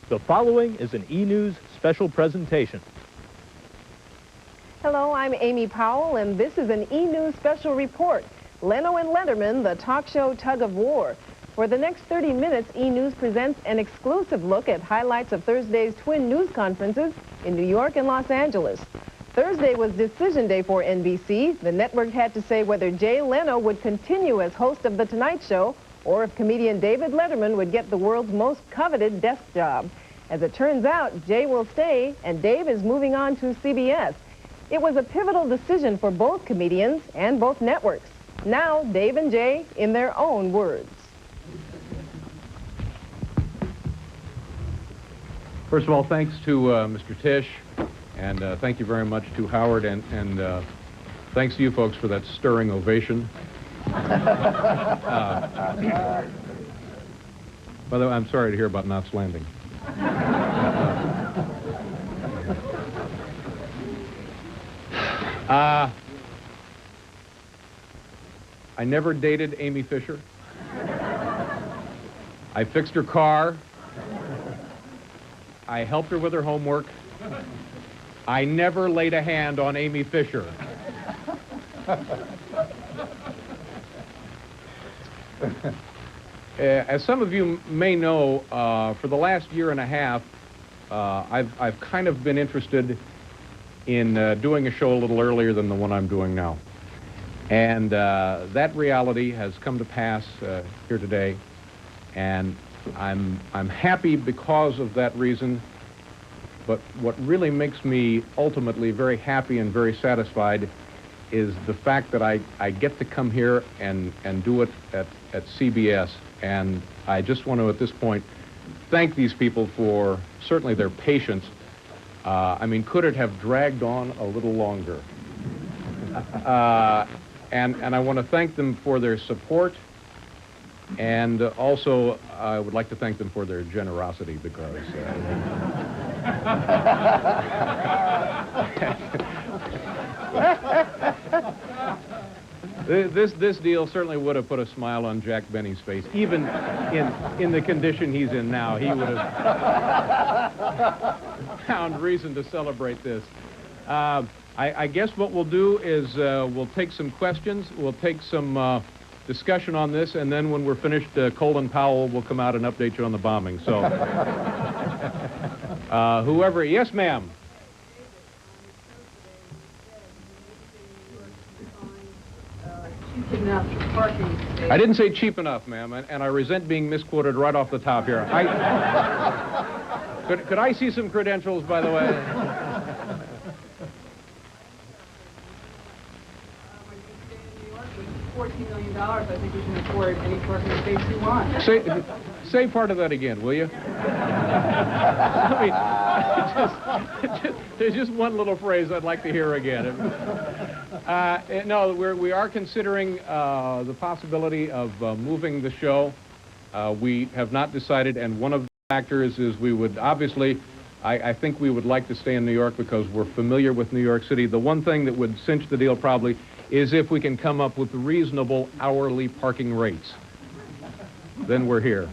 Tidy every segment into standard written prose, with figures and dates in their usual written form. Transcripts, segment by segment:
The following is an E-News special presentation. Hello, I'm Amy Powell, and this is an E-News special report. Leno and Letterman, the talk show tug of war. For the next 30 minutes, E-News presents an exclusive look at highlights of Thursday's twin news conferences in New York and Los Angeles. Thursday was decision day for NBC. The network had to say whether Jay Leno would continue as host of The Tonight Show or if comedian David Letterman would get the world's most coveted desk job. As it turns out, Jay will stay, and Dave is moving on to CBS. It was a pivotal decision for both comedians and both networks. Now, Dave and Jay in their own words. First of all, thanks to Mr. Tisch, and thank you very much to Howard, and thanks to you folks for that stirring ovation. By the way, I'm sorry to hear about Knots Landing. I never dated Amy Fisher. I fixed her car. I helped her with her homework. I never laid a hand on Amy Fisher. As some of you may know, for the last year and a half, I've kind of been interested in doing a show a little earlier than the one I'm doing now. And that reality has come to pass here today, and I'm happy because of that reason. But what really makes me ultimately very happy and very satisfied is the fact that I get to come here and do it at CBS. And I just want to, at this point, thank these people for certainly their patience. I mean, could it have dragged on a little longer? And I want to thank them for their support. And also, I would like to thank them for their generosity, because this deal certainly would have put a smile on Jack Benny's face. Even in the condition he's in now, he would have found reason to celebrate this. I guess what we'll do is we'll take some questions, we'll take some discussion on this, and then when we're finished, Colin Powell will come out and update you on the bombing. So, whoever, yes, ma'am. I didn't say cheap enough, ma'am, and I resent being misquoted right off the top here. Could I see some credentials, by the way? $14 million, I think we can afford any parking space you want. Say part of that again, will you? I mean, there's just one little phrase I'd like to hear again. No, we are considering the possibility of moving the show. We have not decided, and one of the factors is we would obviously, I think we would like to stay in New York because we're familiar with New York City. The one thing that would cinch the deal probably is if we can come up with reasonable hourly parking rates. Then we're here.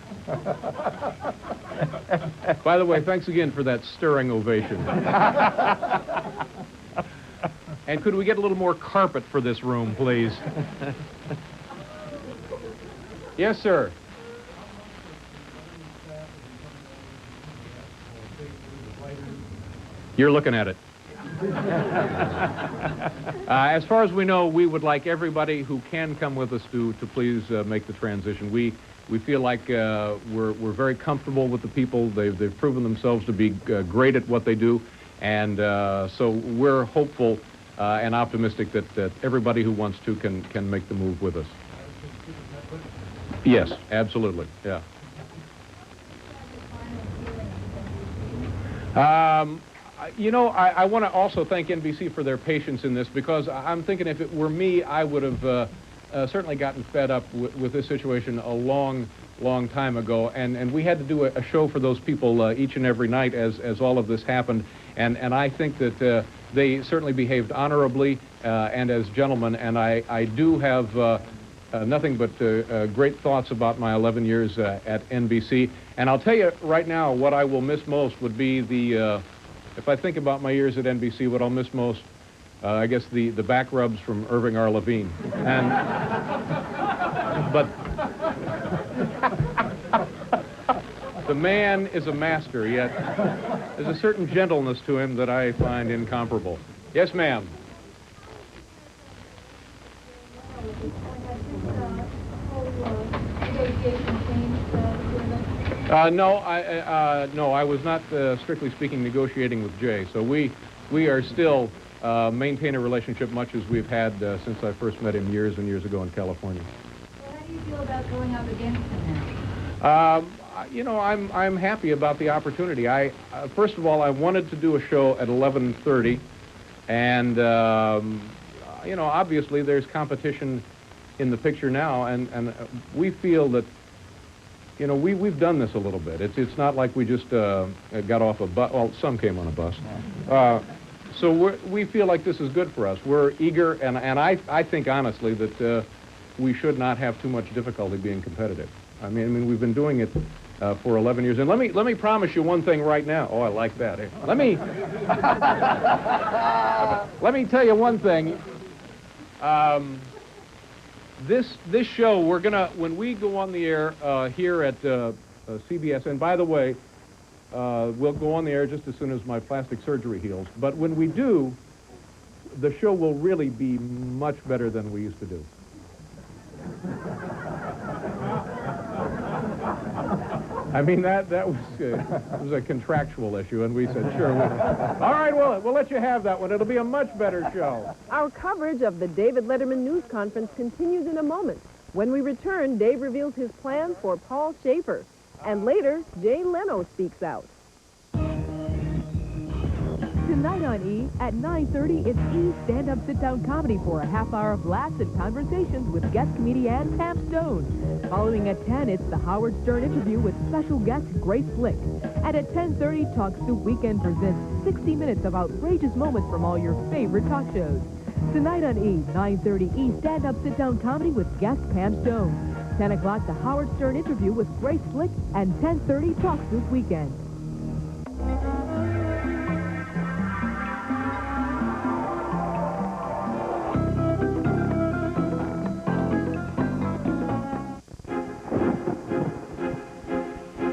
By the way, thanks again for that stirring ovation. And could we get a little more carpet for this room, please? Yes, sir. You're looking at it. As far as we know, we would like everybody who can come with us to please make the transition. We feel like we're very comfortable with the people. They've proven themselves to be great at what they do, and so we're hopeful and optimistic that everybody who wants to can make the move with us. Yes, absolutely. Yeah. You know, I want to also thank NBC for their patience in this, because I'm thinking if it were me, I would have certainly gotten fed up with this situation a long time ago. And we had to do a show for those people each and every night as all of this happened. And I think that they certainly behaved honorably and as gentlemen. And I do have nothing but great thoughts about my 11 years at NBC. And I'll tell you right now, what I will miss most would be if I think about my years at NBC, what I'll miss most, I guess the back rubs from Irving R. Levine. But the man is a master, yet there's a certain gentleness to him that I find incomparable. Yes, ma'am. No, I was not, strictly speaking, negotiating with Jay. So we are still maintain a relationship much as we've had since I first met him years and years ago in California. Well, how do you feel about going up against him now? You know, I'm happy about the opportunity. First of all, I wanted to do a show at 11:30, and you know, obviously there's competition in the picture now, and we feel that, you know, we've done this a little bit. It's not like we just got off a bus. Well, some came on a bus. So we feel like this is good for us. We're eager, and I think honestly that we should not have too much difficulty being competitive. I mean we've been doing it for 11 years, and let me promise you one thing right now. Oh, I like that. Let me tell you one thing. This show, we're gonna, when we go on the air here at CBS, and by the way, we'll go on the air just as soon as my plastic surgery heals. But when we do, the show will really be much better than we used to do. I mean, that was a contractual issue, and we said, sure. All right, we'll let you have that one. It'll be a much better show. Our coverage of the David Letterman news conference continues in a moment. When we return, Dave reveals his plans for Paul Schaefer. And later, Jay Leno speaks out. Tonight on E! At 9:30, it's E! Stand-Up Sit-Down Comedy for a half-hour of laughs and conversations with guest comedian Pam Stone. Following at 10, it's the Howard Stern interview with special guest Grace Flick. And at 10:30, Talk Soup Weekend presents 60 minutes of outrageous moments from all your favorite talk shows. Tonight on E! 9:30, E! Stand-Up Sit-Down Comedy with guest Pam Stone. 10 o'clock, the Howard Stern interview with Grace Flick. And 10:30, Talk Soup Weekend.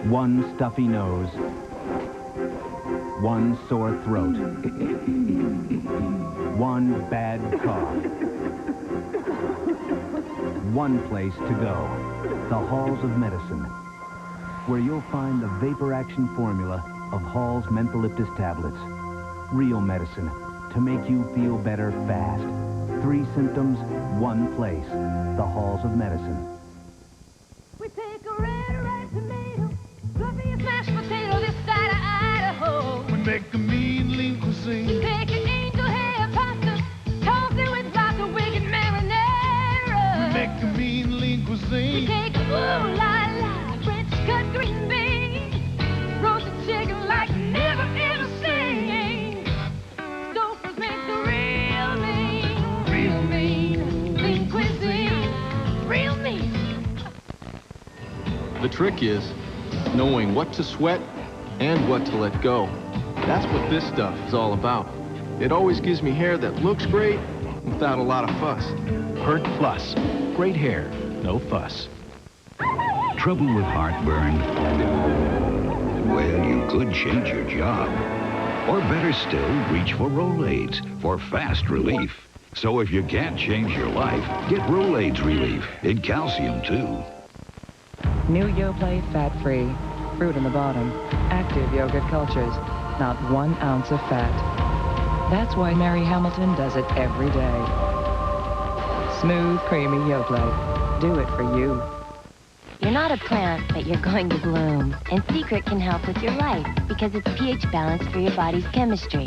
One stuffy nose, one sore throat, one bad cough, one place to go, the Halls of Medicine, where you'll find the vapor action formula of Hall's Mentholyptus tablets. Real medicine to make you feel better fast. 3 symptoms, 1 place, the Halls of Medicine. We take a red ripe tomato, fluffy mashed potato this side of Idaho. We make a mean lean cuisine. We take an angel hair pasta, toss it with lots of wicked marinara. We make a mean lean We cuisine. take a ooh la la French cut green beans, roasted chicken like you never ever seen. Stouffer's make the real mean lean cuisine, real mean. The trick is knowing what to sweat and what to let go. That's what this stuff is all about. It always gives me hair that looks great without a lot of fuss. Pert Plus. Great hair, no fuss. Trouble with heartburn? Well, you could change your job. Or better still, reach for Rolaids for fast relief. So if you can't change your life, get Rolaids relief in calcium, too. New Yoplait fat-free. Fruit in the bottom. Active yogurt cultures. Not 1 ounce of fat. That's why Mary Hamilton does it every day. Smooth, creamy Yoplait. Do it for you. You're not a plant, but you're going to bloom. And Secret can help with your life because it's pH balanced for your body's chemistry.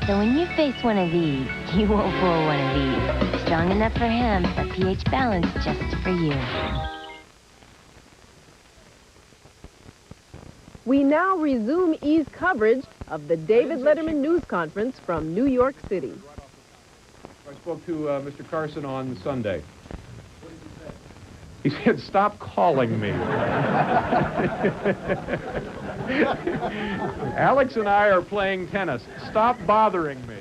So when you face one of these, you won't pull one of these. Strong enough for him, but pH balanced just for you. We now resume E's coverage of the David Letterman news conference from New York City. I spoke to Mr. Carson on Sunday. He said, "Stop calling me." Alex and I are playing tennis. Stop bothering me.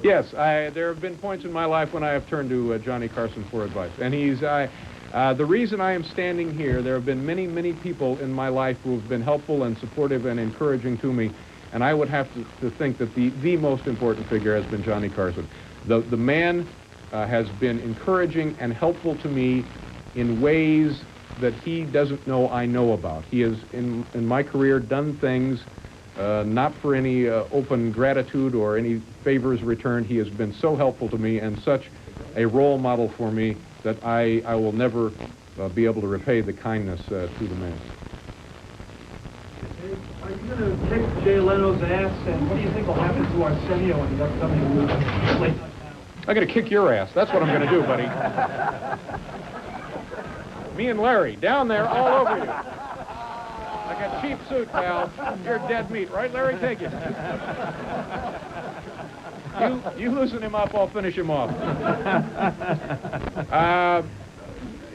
Yes, there have been points in my life when I have turned to Johnny Carson for advice. And the reason I am standing here, there have been many, many people in my life who have been helpful and supportive and encouraging to me. And I would have to think that the most important figure has been Johnny Carson. The man has been encouraging and helpful to me in ways that he doesn't know I know about. He has, in my career, done things not for any open gratitude or any favors returned. He has been so helpful to me and such a role model for me that I will never be able to repay the kindness to the man. Are you going to kick Jay Leno's ass, and what do you think will happen to Arsenio in the upcoming late night panel? I'm going to kick your ass. That's what I'm going to do, buddy. Me and Larry, down there, all over you. Like a cheap suit, pal. You're dead meat, right, Larry? Take it. You loosen him up, I'll finish him off.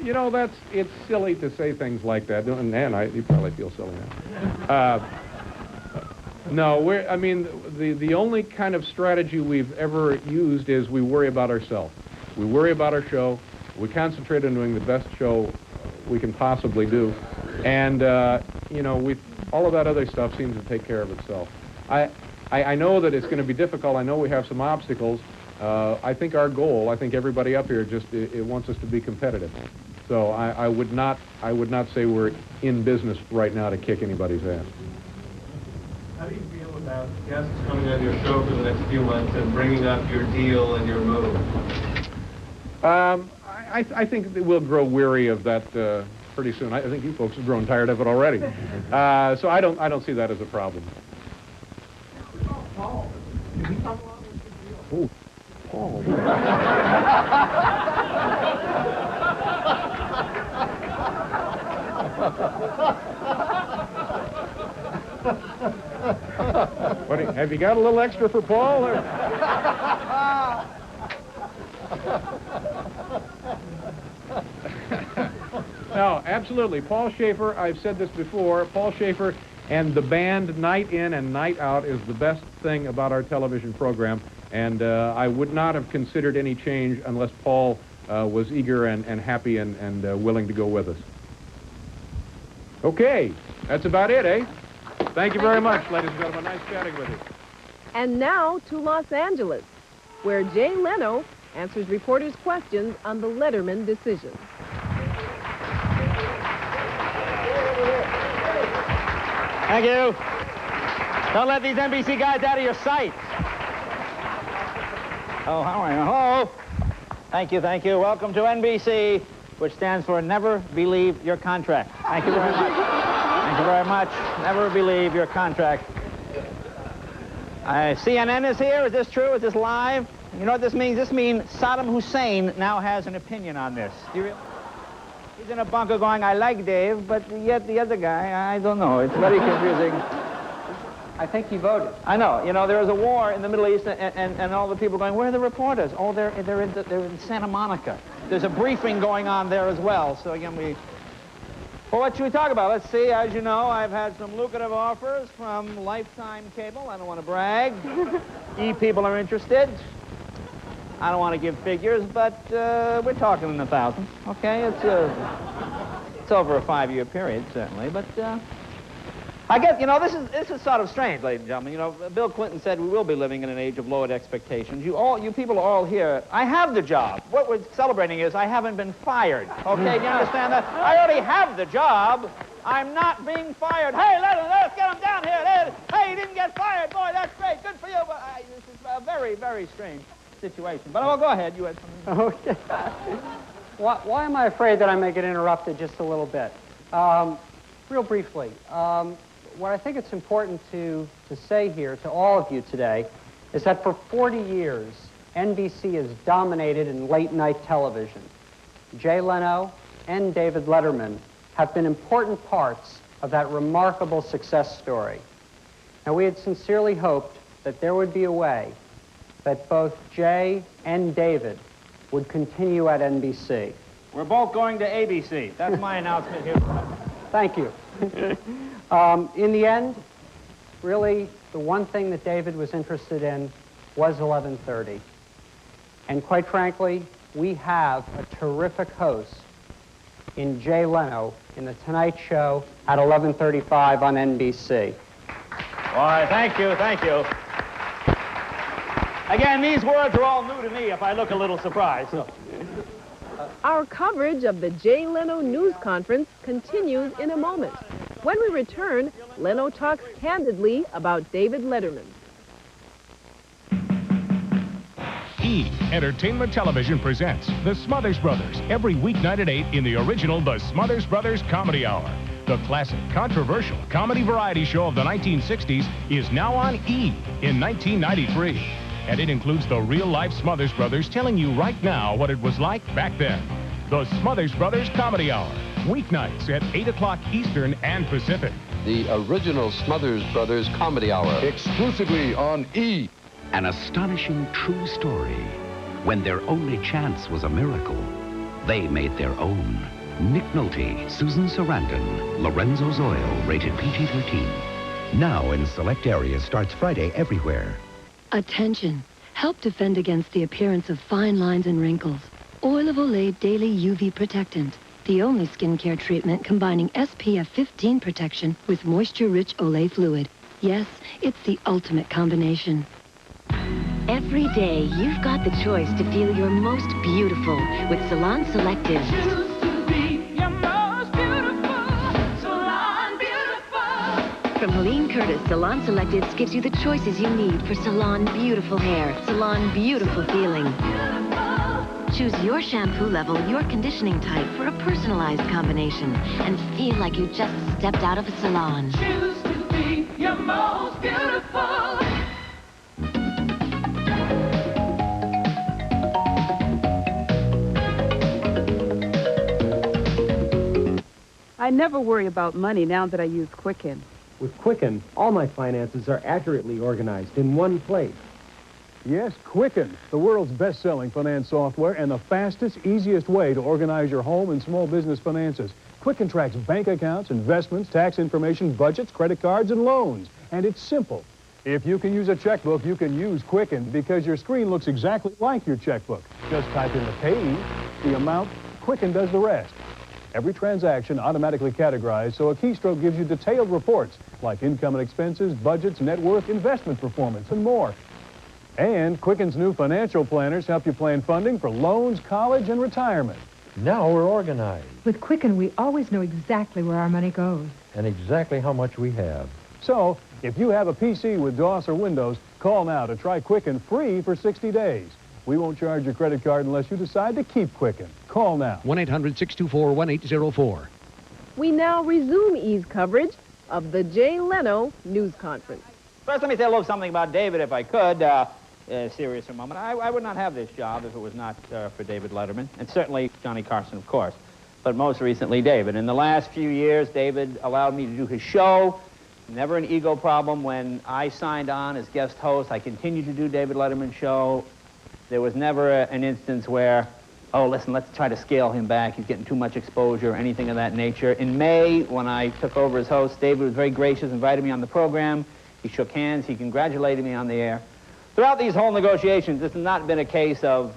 You know, it's silly to say things like that. And you probably feel silly now. No, the only kind of strategy we've ever used is we worry about ourselves. We worry about our show. We concentrate on doing the best show we can possibly do. And, all of that other stuff seems to take care of itself. I know that it's going to be difficult. I know we have some obstacles. I think our goal, I think everybody up here just it wants us to be competitive. So I would not say we're in business right now to kick anybody's ass. How do you feel about guests coming on your show for the next few months and bringing up your deal and your move? I think that we'll grow weary of that pretty soon. I think you folks have grown tired of it already. So I don't see that as a problem. Paul. Oh, Paul. What, have you got a little extra for Paul? Or? No, absolutely. Paul Schaefer, I've said this before, Paul Schaefer and the band night in and night out is the best thing about our television program, and I would not have considered any change unless Paul was eager and happy and willing to go with us. Okay, that's about it, eh? Thank you very much, ladies and gentlemen. Nice chatting with you. And now to Los Angeles, where Jay Leno answers reporters' questions on the Letterman decision. Thank you. Don't let these NBC guys out of your sight. Oh, how are you? Hello. Thank you, thank you. Welcome to NBC, which stands for Never Believe Your Contract. Thank you very much. Thank you very much. Never believe your contract. CNN is here. Is this true? Is this live? You know what this means? This means Saddam Hussein now has an opinion on this. Do you realize? He's in a bunker going, I like Dave, but yet the other guy, I don't know. It's very confusing. I think he voted. I know. You know, there is a war in the Middle East, and all the people going, where are the reporters? Oh, they're in Santa Monica. There's a briefing going on there as well. So again, well, what should we talk about? Let's see. As you know, I've had some lucrative offers from Lifetime Cable. I don't want to brag. people are interested. I don't want to give figures, but we're talking in the thousands. Okay, it's over a 5-year period, certainly, but I guess, you know, this is sort of strange, ladies and gentlemen. You know, Bill Clinton said we will be living in an age of lowered expectations. You people are all here. I have the job. What we're celebrating is I haven't been fired. Okay, do you understand that? I already have the job. I'm not being fired. Hey, let's get him down here. Hey, he didn't get fired. Boy, that's great. Good for you. But this is a very, very strange situation. But well, go ahead. You had something. Okay. Why am I afraid that I may get interrupted just a little bit? Real briefly, what I think it's important to say here to all of you today is that for 40 years, NBC has dominated in late-night television. Jay Leno and David Letterman have been important parts of that remarkable success story. Now, we had sincerely hoped that there would be a way that both Jay and David would continue at NBC. We're both going to ABC. That's my announcement here. Thank you. In the end, really, the one thing that David was interested in was 11:30. And quite frankly, we have a terrific host in Jay Leno in The Tonight Show at 11:35 on NBC. Why, thank you, thank you. Again, these words are all new to me if I look a little surprised. So. Our coverage of the Jay Leno news conference continues in a moment. When we return, Leno talks candidly about David Letterman. E! Entertainment Television presents The Smothers Brothers every weeknight at 8 in the original The Smothers Brothers Comedy Hour. The classic, controversial comedy variety show of the 1960s is now on E! in 1993. And it includes the real-life Smothers Brothers telling you right now what it was like back then. The Smothers Brothers Comedy Hour, weeknights at 8 o'clock Eastern and Pacific. The original Smothers Brothers Comedy Hour. Exclusively on E! An astonishing true story. When their only chance was a miracle, they made their own. Nick Nolte, Susan Sarandon, Lorenzo Zoil, rated PG-13. Now in select areas, starts Friday everywhere. Attention. Help defend against the appearance of fine lines and wrinkles. Oil of Olay Daily UV Protectant. The only skincare treatment combining SPF 15 protection with moisture-rich Olay fluid. Yes, it's the ultimate combination. Every day, you've got the choice to feel your most beautiful with Salon Selective. Choose to be your most beautiful, Salon Beautiful. From Helene Curtis, Salon Selectives gives you the choices you need for salon beautiful hair, salon beautiful feeling. Choose your shampoo level, your conditioning type for a personalized combination and feel like you just stepped out of a salon. Choose to be your most beautiful. I never worry about money now that I use Quicken. With Quicken, all my finances are accurately organized in one place. Yes, Quicken, the world's best-selling finance software and the fastest, easiest way to organize your home and small business finances. Quicken tracks bank accounts, investments, tax information, budgets, credit cards, and loans. And it's simple. If you can use a checkbook, you can use Quicken because your screen looks exactly like your checkbook. Just type in the payee, the amount, Quicken does the rest. Every transaction automatically categorized, so a keystroke gives you detailed reports like income and expenses, budgets, net worth, investment performance, and more. And Quicken's new financial planners help you plan funding for loans, college, and retirement. Now we're organized With Quicken, we always know exactly where our money goes. and exactly how much we have. So, if you have a PC with DOS or Windows, call now to try Quicken free for 60 days. We won't charge your credit card unless you decide to keep Quicken. Call now. 1-800-624-1804. We now resume E's coverage of the Jay Leno news conference. First, let me say a little something about David, if I could. Serious for a moment. I would not have this job if it was not for David Letterman, and certainly Johnny Carson, of course, but most recently David. In the last few years, David allowed me to do his show. Never an ego problem. When I signed on as guest host, I continued to do David Letterman's show. There was never an instance where, oh, listen, let's try to scale him back. He's getting too much exposure or anything of that nature. In May, when I took over as host, David was very gracious, invited me on the program. He shook hands. He congratulated me on the air. Throughout these whole negotiations, this has not been a case of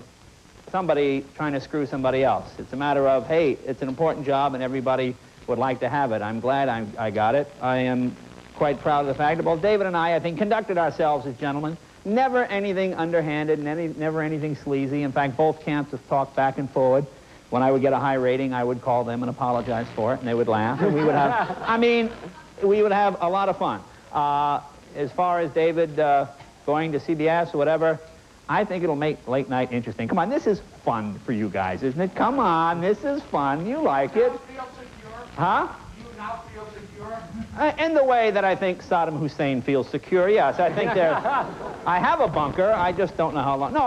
somebody trying to screw somebody else. It's a matter of, hey, it's an important job and everybody would like to have it. I'm glad I got it. I am quite proud of the fact that both David and I think, conducted ourselves as gentlemen. Never anything underhanded, never anything sleazy. In fact, both camps have talked back and forward. When I would get a high rating, I would call them and apologize for it, and they would laugh. And we would have, we would have a lot of fun. As far as David going to CBS or whatever, I think it'll make late night interesting. Come on, this is fun for you guys, isn't it? Come on, this is fun. You like it. Huh? In the way that I think Saddam Hussein feels secure, yes. I think there's... I have a bunker. I just don't know how long. No,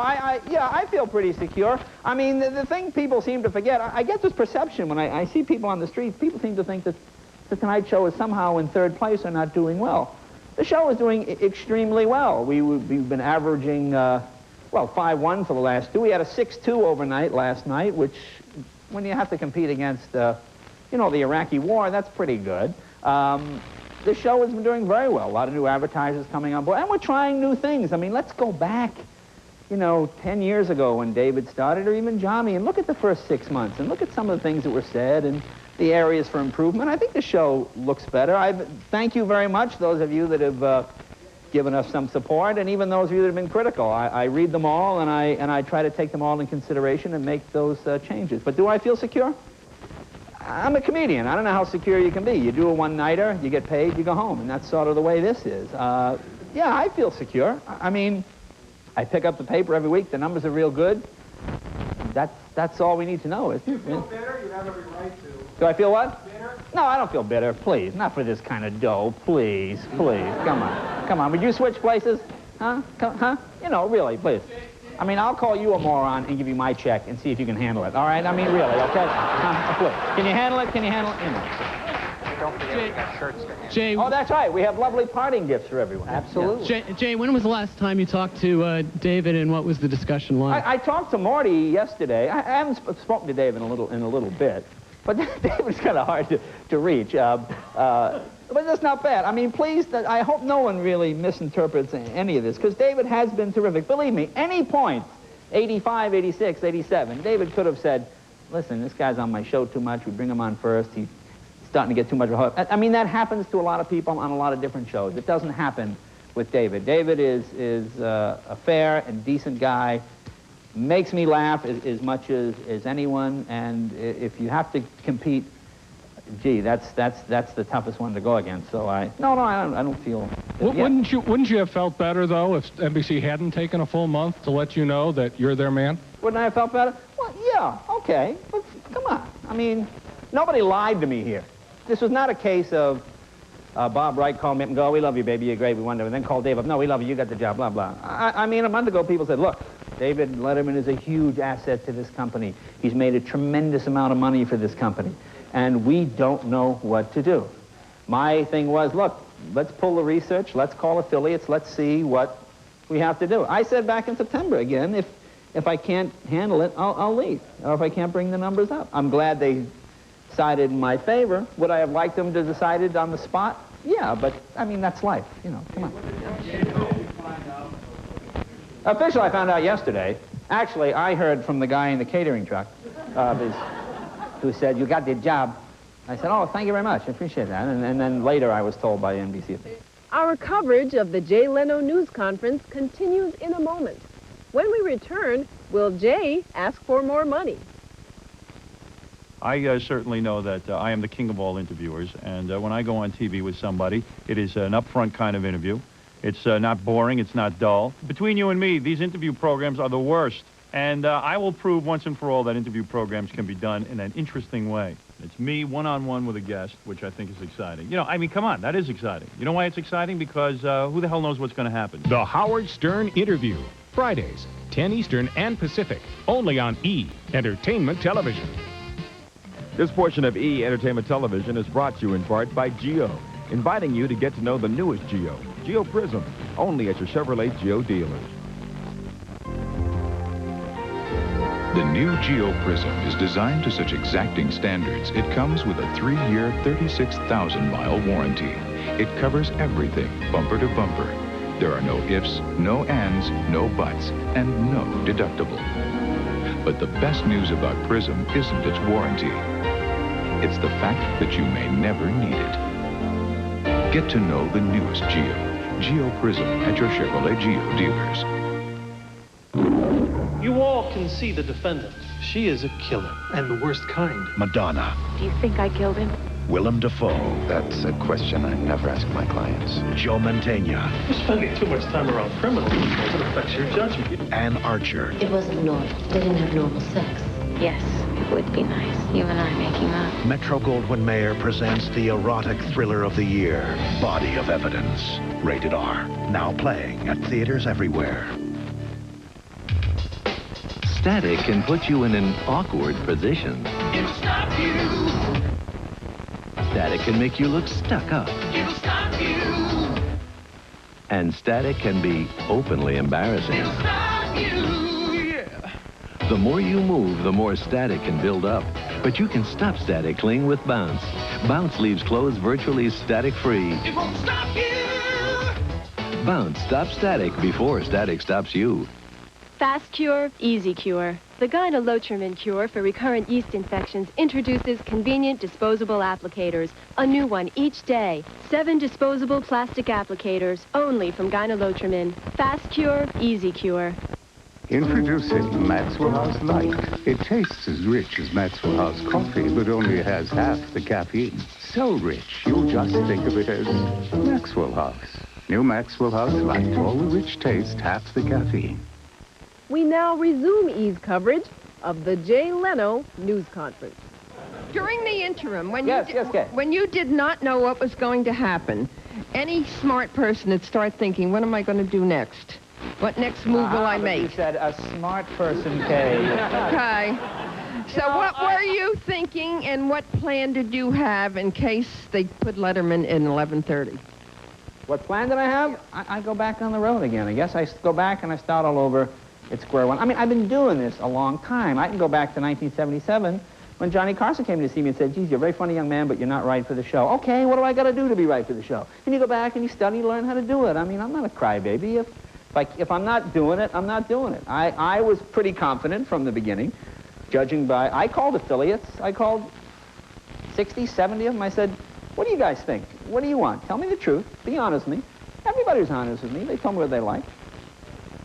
yeah, I feel pretty secure. I mean, the thing people seem to forget, I get this perception when I see people on the streets, people seem to think that the Tonight Show is somehow in third place or not doing well. The show is doing extremely well. We've been averaging well, 5-1 for the last two. We had a 6-2 overnight last night, which, when you have to compete against, you know, the Iraqi war, that's pretty good. The show has been doing very well. A lot of new advertisers coming on board, and we're trying new things. I mean, let's go back, you know, 10 years ago when David started, or even Johnny, and look at the first 6 months, and look at some of the things that were said, and the areas for improvement. I think the show looks better. Thank you very much, those of you that have given us some support, and even those of you that have been critical. I read them all, and I try to take them all in consideration and make those changes. But do I feel secure? I'm a comedian. I don't know how secure you can be. You do a one-nighter, you get paid, you go home, and that's sort of the way this is. Yeah, I feel secure. I mean, I pick up the paper every week. The numbers are real good. That's all we need to know, isn't it? You feel bitter? You have every right to. Do I feel what? Bitter? No, I don't feel bitter. Please, not for this kind of dough. Please, please. Come on. Come on. Would you switch places? Huh? Huh? You know, really, please. I mean, I'll call you a moron and give you my check and see if you can handle it. All right? I mean, really, okay? Please. Can you handle it? Can you handle it? You know. Don't forget we got shirts to hand. Jay, oh, that's right. We have lovely parting gifts for everyone. Absolutely. Yeah. Jay, when was the last time you talked to David, and what was the discussion like? I talked to Marty yesterday. I haven't spoken to David in a little bit, but David's kind of hard to reach. But that's not bad. I mean, please, I hope no one really misinterprets any of this, because David has been terrific. Believe me, any point, 85, 86, 87, David could have said, listen, this guy's on my show too much. We bring him on first. He's starting to get too much of a hook. I mean, that happens to a lot of people on a lot of different shows. It doesn't happen with David. David is a fair and decent guy, makes me laugh as much as anyone, and if you have to compete, gee, that's the toughest one to go against. So I don't feel. Well, yeah. Wouldn't you have felt better though if NBC hadn't taken a full month to let you know that you're their man? Wouldn't I have felt better? Well, yeah, okay, but come on. I mean, nobody lied to me here. This was not a case of Bob Wright called me up and go, we love you, baby, you're great, we wonder, and then call Dave up, no, we love you, you got the job, blah, blah. I mean, a month ago, people said, look, David Letterman is a huge asset to this company. He's made a tremendous amount of money for this company, and we don't know what to do. My thing was, look, let's pull the research, let's call affiliates, let's see what we have to do. I said back in September again, if I can't handle it, I'll leave, or if I can't bring the numbers up. I'm glad they decided in my favor. Would I have liked them to decide it on the spot? Yeah, but, I mean, that's life, you know, come on. Officially, I found out yesterday. Actually, I heard from the guy in the catering truck who said, you got the job. I said, oh, thank you very much, I appreciate that. And then later I was told by NBC. Our coverage of the Jay Leno news conference continues in a moment. When we return, will Jay ask for more money? I certainly know that I am the king of all interviewers, and when I go on TV with somebody, it is an upfront kind of interview. It's not boring, it's not dull. Between you and me, these interview programs are the worst, and I will prove once and for all that interview programs can be done in an interesting way. It's me one-on-one with a guest, which I think is exciting. You know, I mean, come on, that is exciting. You know why it's exciting? Because who the hell knows what's going to happen? The Howard Stern Interview, Fridays, 10 Eastern and Pacific, only on E! Entertainment Television. This portion of E! Entertainment Television is brought to you in part by Geo, inviting you to get to know the newest Geo, Geo Prism, only at your Chevrolet Geo dealers. The new Geo Prism is designed to such exacting standards, it comes with a 3-year, 36,000-mile warranty. It covers everything, bumper to bumper. There are no ifs, no ands, no buts, and no deductible. But the best news about Prism isn't its warranty. It's the fact that you may never need it. Get to know the newest Geo. Geo Prism at your Chevrolet Geo dealers. You all can see the defendant. She is a killer, and the worst kind. Madonna. Do you think I killed him? Willem Dafoe. That's a question I never ask my clients. Joe Mantegna. You're spending too much time around criminals. It affects your judgment. Ann Archer. It wasn't normal. They didn't have normal sex. Yes, it would be nice. You and I making up. Metro-Goldwyn-Mayer presents the erotic thriller of the year, Body of Evidence. Rated R. Now playing at theaters everywhere. Static can put you in an awkward position. It'll stop you. Static can make you look stuck up. It'll stop you. And static can be openly embarrassing. It'll stop The more you move, the more static can build up. But you can stop static cling with Bounce. Bounce leaves clothes virtually static-free. It won't stop you. Bounce stops static before static stops you. Fast Cure, Easy Cure. The Letterman cure for recurrent yeast infections introduces convenient disposable applicators. A new one each day. 7 disposable plastic applicators, only from Letterman. Fast Cure, Easy Cure. Introducing Maxwell House Light. It tastes as rich as Maxwell House coffee, but only has half the caffeine. So rich, you'll just think of it as Maxwell House. New Maxwell House Light. All the rich taste, half the caffeine. We now resume E's coverage of the Jay Leno news conference. During the interim, when when you did not know what was going to happen, any smart person would start thinking, what am I going to do next? What next move will I make? You said a smart person, Kay. Okay. So what were you thinking, and what plan did you have in case they put Letterman in 11:30? What plan did I have? I go back on the road again. I guess I go back and I start all over at square one. I mean, I've been doing this a long time. I can go back to 1977 when Johnny Carson came to see me and said, geez, you're a very funny young man, but you're not right for the show. Okay, what do I got to do to be right for the show? And you go back and you study, learn how to do it. I mean, I'm not a crybaby. If I'm not doing it, I'm not doing it. I was pretty confident from the beginning, judging by, I called affiliates. I called 60, 70 of them. I said, what do you guys think? What do you want? Tell me the truth. Be honest with me. Everybody was honest with me. They told me what they liked.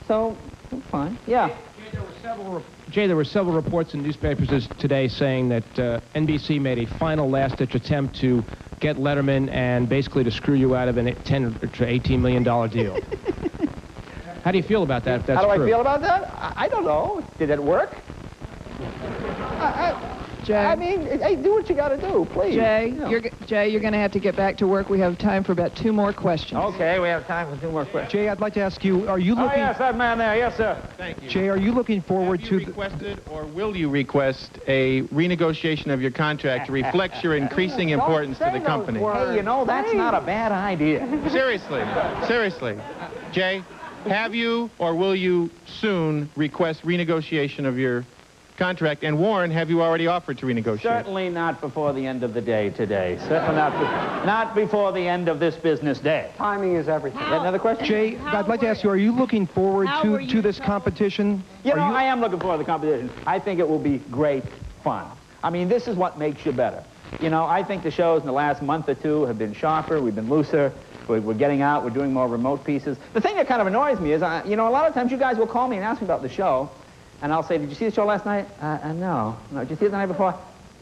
So, fine. Yeah. Jay, there were several reports in newspapers today saying that NBC made a final last-ditch attempt to get Letterman and basically to screw you out of a $10 to $18 million deal. How do you feel about that, if that's true? How do I feel about that? I don't know. Did it work? Jay. I mean, hey, do what you got to do, please. Jay, You know. you're going to have to get back to work. We have time for about 2 more questions. Okay, we have time for 2 more questions. Jay, I'd like to ask you, are you looking... Oh, yes, that man there. Yes, sir. Thank you. Jay, are you looking forward have you requested or will you request a renegotiation of your contract to reflect your increasing importance to the company? Hey, you know, that's not a bad idea. Seriously. Jay, have you or will you soon request renegotiation of your contract? And Warren, have you already offered to renegotiate? Certainly not before the end of the day today. Certainly not before the end of this business day. Timing is everything. Another question? Jay, I'd like to ask you, are you looking forward to this competition? I am looking forward to the competition. I think it will be great fun. I mean, this is what makes you better. You know, I think the shows in the last month or 2 have been sharper, we've been looser, we're getting out, we're doing more remote pieces. The thing that kind of annoys me is, you know, a lot of times you guys will call me and ask me about the show, and I'll say, did you see the show last night? No. No. Did you see it the night before?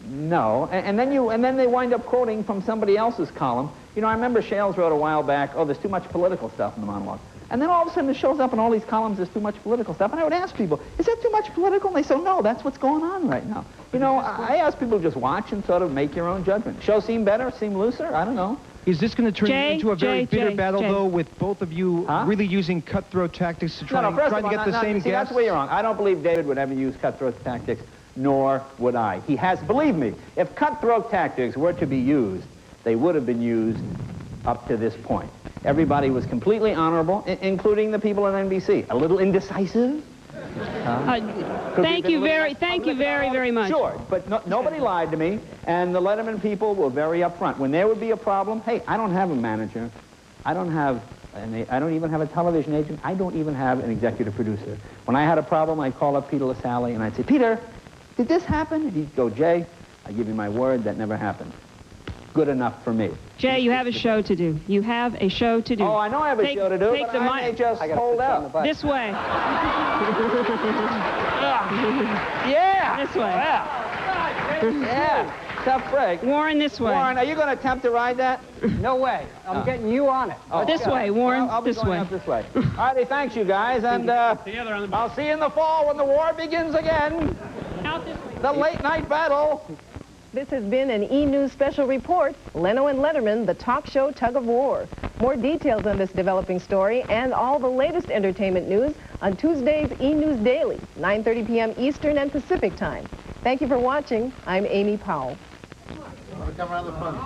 No. And then they wind up quoting from somebody else's column. You know, I remember Shales wrote a while back, oh, there's too much political stuff in the monologue. And then all of a sudden it shows up in all these columns, there's too much political stuff. And I would ask people, is that too much political? And they say, no, that's what's going on right now. You know, I ask people to just watch and sort of make your own judgment. Show seem better, seem looser? I don't know. Is this going to turn into a very bitter battle, though, with both of you really using cutthroat tactics to try and get the same guests? That's where you're wrong. I don't believe David would ever use cutthroat tactics, nor would I. He has, believe me, if cutthroat tactics were to be used, they would have been used up to this point. Everybody was completely honorable, including the people at NBC. A little indecisive. Thank you very much. Sure, but nobody lied to me, and the Letterman people were very upfront. When there would be a problem, hey, I don't have a manager. I don't even have a television agent. I don't even have an executive producer. When I had a problem, I'd call up Peter LaSalle, and I'd say, Peter, did this happen? And he'd go, Jay, I give you my word, that never happened. Good enough for me. Jay, you have a show to do. You have a show to do. Oh, I know I have a show to do, but I may just hold out. This way. Yeah. This way. Yeah. Tough break. Warren, this way. Warren, are you going to attempt to ride that? No way. I'm getting you on it. Oh, this way, Warren. I'll be going up this way. All righty, thanks, you guys, and I'll see you in the fall when the war begins again. Out this way. The late night battle. This has been an E! News Special Report, Leno and Letterman, the talk show tug of war. More details on this developing story and all the latest entertainment news on Tuesday's E! News Daily, 9:30 p.m. Eastern and Pacific Time. Thank you for watching. I'm Amy Powell. Come around the front.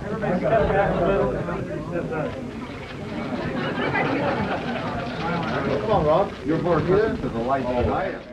Everybody step back a little. Come on, Rob. You're more accustomed to the light than I am.